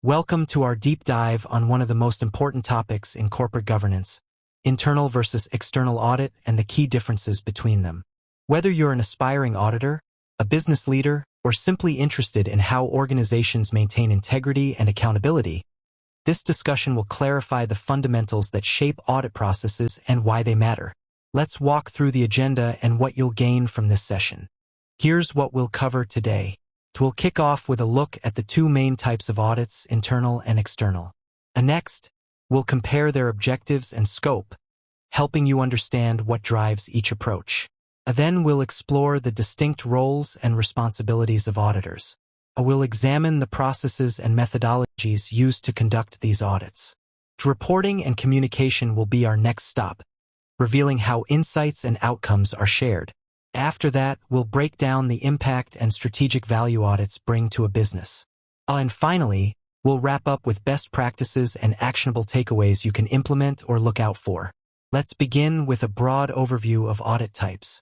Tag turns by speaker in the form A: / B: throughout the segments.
A: Welcome to our deep dive on one of the most important topics in corporate governance, internal versus external audit and the key differences between them. Whether you're an aspiring auditor, a business leader, or simply interested in how organizations maintain integrity and accountability, this discussion will clarify the fundamentals that shape audit processes and why they matter. Let's walk through the agenda and what you'll gain from this session. Here's what we'll cover today. We'll kick off with a look at the two main types of audits, internal and external. Next, we'll compare their objectives and scope, helping you understand what drives each approach. Then we'll explore the distinct roles and responsibilities of auditors. We'll examine the processes and methodologies used to conduct these audits. Reporting and communication will be our next stop, revealing how insights and outcomes are shared. After that, we'll break down the impact and strategic value audits bring to a business. And finally, we'll wrap up with best practices and actionable takeaways you can implement or look out for. Let's begin with a broad overview of audit types.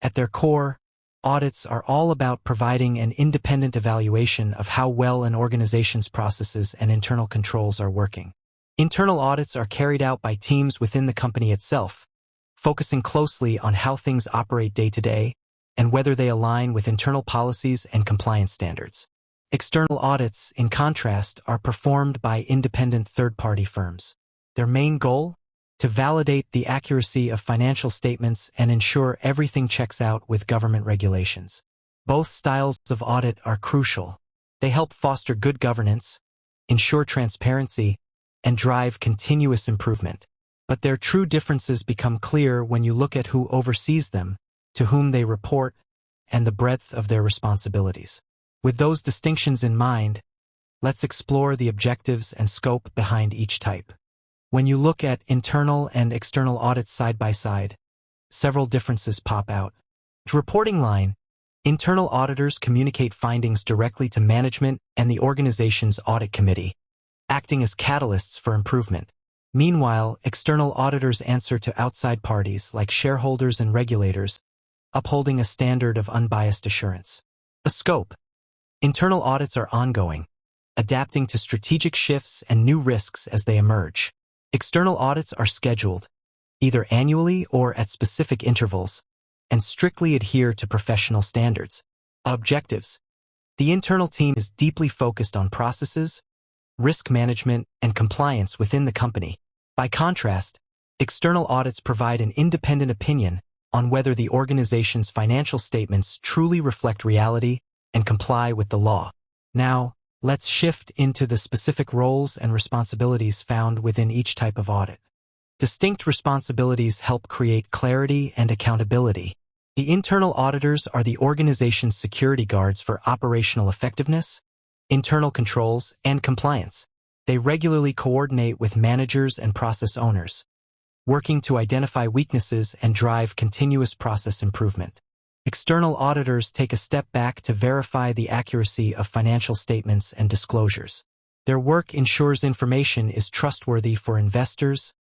A: At their core, audits are all about providing an independent evaluation of how well an organization's processes and internal controls are working. Internal audits are carried out by teams within the company itself, focusing closely on how things operate day to day and whether they align with internal policies and compliance standards. External audits, in contrast, are performed by independent third-party firms. Their main goal? To validate the accuracy of financial statements and ensure everything checks out with government regulations. Both styles of audit are crucial. They help foster good governance, ensure transparency, and drive continuous improvement. But their true differences become clear when you look at who oversees them, to whom they report, and the breadth of their responsibilities. With those distinctions in mind, let's explore the objectives and scope behind each type. When you look at internal and external audits side by side, several differences pop out. Reporting line: internal auditors communicate findings directly to management and the organization's audit committee, acting as catalysts for improvement. Meanwhile, external auditors answer to outside parties like shareholders and regulators, upholding a standard of unbiased assurance. A scope: internal audits are ongoing, adapting to strategic shifts and new risks as they emerge. External audits are scheduled, either annually or at specific intervals, and strictly adhere to professional standards. Objectives: the internal team is deeply focused on processes, risk management, and compliance within the company. By contrast, external audits provide an independent opinion on whether the organization's financial statements truly reflect reality and comply with the law. Now, let's shift into the specific roles and responsibilities found within each type of audit. Distinct responsibilities help create clarity and accountability. The internal auditors are the organization's security guards for operational effectiveness, internal controls, and compliance. They regularly coordinate with managers and process owners, working to identify weaknesses and drive continuous process improvement. External auditors take a step back to verify the accuracy of financial statements and disclosures. Their work ensures information is trustworthy for investors,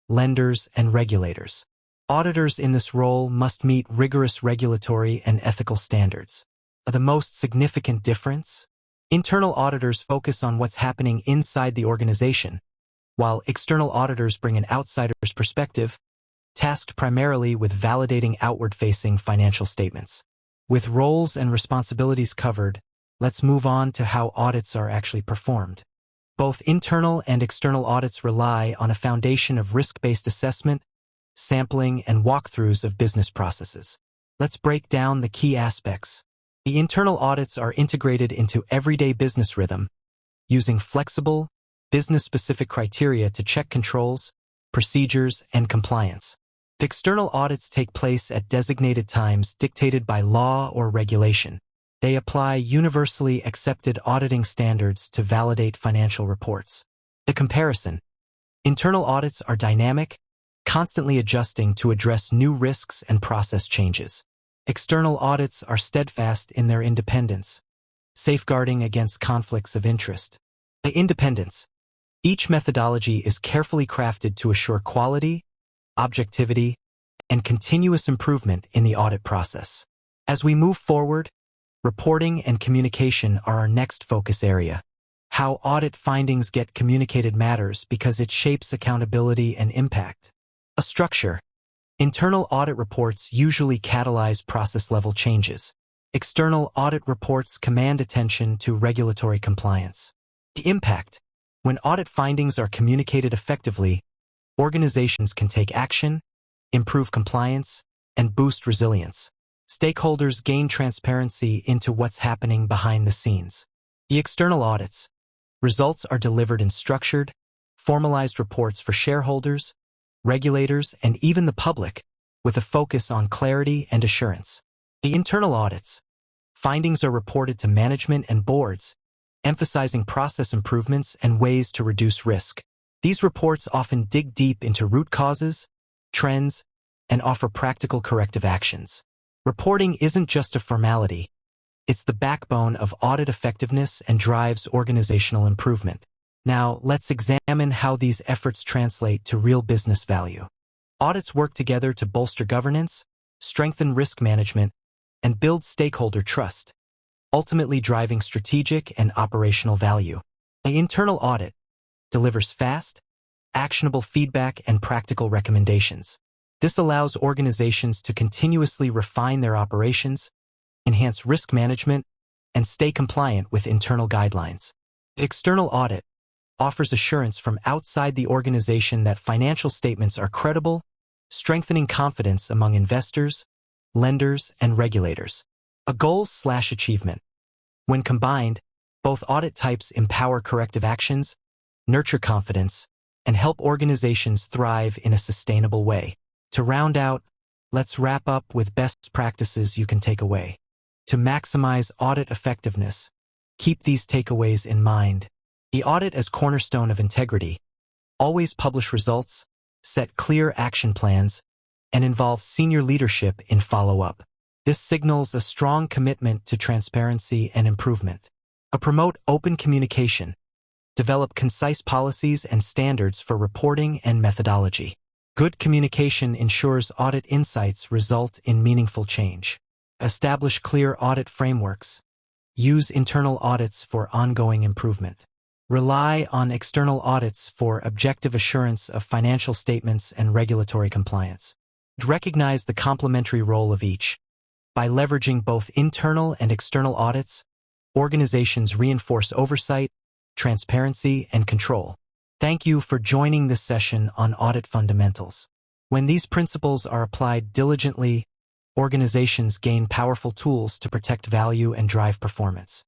A: lenders, and regulators. Auditors in this role must meet rigorous regulatory and ethical standards. The most significant difference? Internal auditors focus on what's happening inside the organization, while external auditors bring an outsider's perspective, tasked primarily with validating outward-facing financial statements. With roles and responsibilities covered, let's move on to how audits are actually performed. Both internal and external audits rely on a foundation of risk-based assessment, sampling, and walkthroughs of business processes. Let's break down the key aspects. The internal audits are integrated into everyday business rhythm, using flexible, business-specific criteria to check controls, procedures, and compliance. The external audits take place at designated times dictated by law or regulation. They apply universally accepted auditing standards to validate financial reports. The comparison: internal audits are dynamic, constantly adjusting to address new risks and process changes. External audits are steadfast in their independence, safeguarding against conflicts of interest. The independence: each methodology is carefully crafted to assure quality, objectivity, and continuous improvement in the audit process. As we move forward, reporting and communication are our next focus area. How audit findings get communicated matters because it shapes accountability and impact. A structure. Internal audit reports usually catalyze process-level changes. External audit reports command attention to regulatory compliance. The impact. When audit findings are communicated effectively, organizations can take action, improve compliance, and boost resilience. Stakeholders gain transparency into what's happening behind the scenes. The external audits. Results are delivered in structured, formalized reports for shareholders, regulators, and even the public, with a focus on clarity and assurance. The internal audits. Findings are reported to management and boards, emphasizing process improvements and ways to reduce risk. These reports often dig deep into root causes, trends, and offer practical corrective actions. Reporting isn't just a formality. It's the backbone of audit effectiveness and drives organizational improvement. Now, let's examine how these efforts translate to real business value. Audits work together to bolster governance, strengthen risk management, and build stakeholder trust, ultimately driving strategic and operational value. An internal audit delivers fast, actionable feedback and practical recommendations. This allows organizations to continuously refine their operations, enhance risk management, and stay compliant with internal guidelines. The external audit offers assurance from outside the organization that financial statements are credible, strengthening confidence among investors, lenders, and regulators. A goal/achievement. When combined, both audit types empower corrective actions, nurture confidence, and help organizations thrive in a sustainable way. To round out, let's wrap up with best practices you can take away. To maximize audit effectiveness, keep these takeaways in mind. The audit as cornerstone of integrity. Always publish results, set clear action plans, and involve senior leadership in follow-up. This signals a strong commitment to transparency and improvement. Promote open communication. Develop concise policies and standards for reporting and methodology. Good communication ensures audit insights result in meaningful change. Establish clear audit frameworks. Use internal audits for ongoing improvement. Rely on external audits for objective assurance of financial statements and regulatory compliance. Recognize the complementary role of each. By leveraging both internal and external audits, organizations reinforce oversight, transparency, and control. Thank you for joining this session on audit fundamentals. When these principles are applied diligently, organizations gain powerful tools to protect value and drive performance.